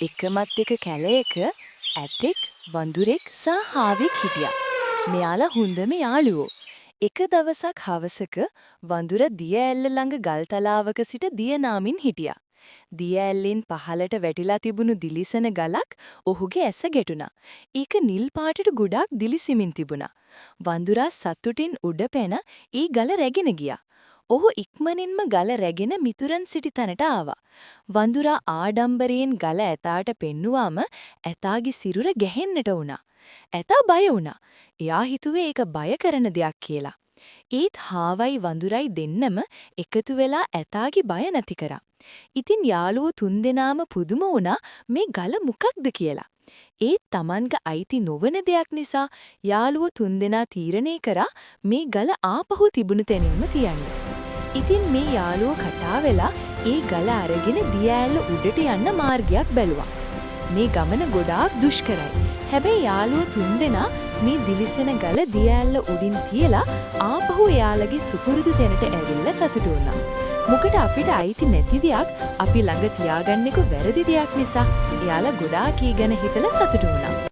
එකමත් එක කැලයක ඇතෙක් වඳුරෙක් සහ හාවෙක් හිටියා. මෙයාලා හොඳම යාළුවෝ. එක දවසක් හවසක වඳුර දිය ඇල්ල ළඟ ගල් තලාවක සිට දිය නාමින් හිටියා. දිය ඇල්ලෙන් පහළට වැටිලා තිබුණු දිලිසෙන ගලක් ඔහුගේ ඇස ගැටුණා. ඒක නිල් පාටට ගොඩාක් දිලිසෙමින් තිබුණා. වඳුරා සතුටින් උඩ පැන ඒ ගල රැගෙන ගියා. ඔහු ඉක්මනින්ම ගල රැගෙන මිතුරන් සිටි තැනට ආවා. වඳුරා ආඩම්බරයෙන් ගල ඇතාට පෙන්නුවාම ඇතාගේ සිරුර ගැහෙන්නට වුණා. ඇතා බය වුණා. එයා හිතුවේ ඒක බය කරන දෙයක් කියලා. ඒත් හාවයි වඳුරයි දෙන්නම එකතු වෙලා ඇතාගේ බය නැති කරා. ඉතින් යාළුවෝ තුන්දෙනාම පුදුම වුණා මේ ගල මොකක්ද කියලා. ඒත් Tamange අයිති නොවන දෙයක් නිසා යාළුවෝ තුන්දෙනා තීරණය කරා මේ ගල ආපහු තිබුණු තැනින්ම තියන්න. ඉතින් මේ යාළුවෝ කතා වෙලා ඒ ගල අරගෙන දිය ඇල්ල උඩට යන්න මාර්ගයක් බැලුවා. මේ ගමන ගොඩාක් දුෂ්කරයි. හැබැයි යාළුවෝ තුන්දෙනා මේ දිලිසෙන ගල දිය ඇල්ල උඩින් තියලා ආපහු එයාලගේ සුපුරුදු තැනට ඇවිල්ලා සතුටු වුණා. මොකද අපිට අයිති නැති දෙයක් අපි ළඟ තියාගන්න එක වැරදි දෙයක් නිසා එයාලා ගොඩාක් ඊගෙන හිතලා සතුටු වුණා.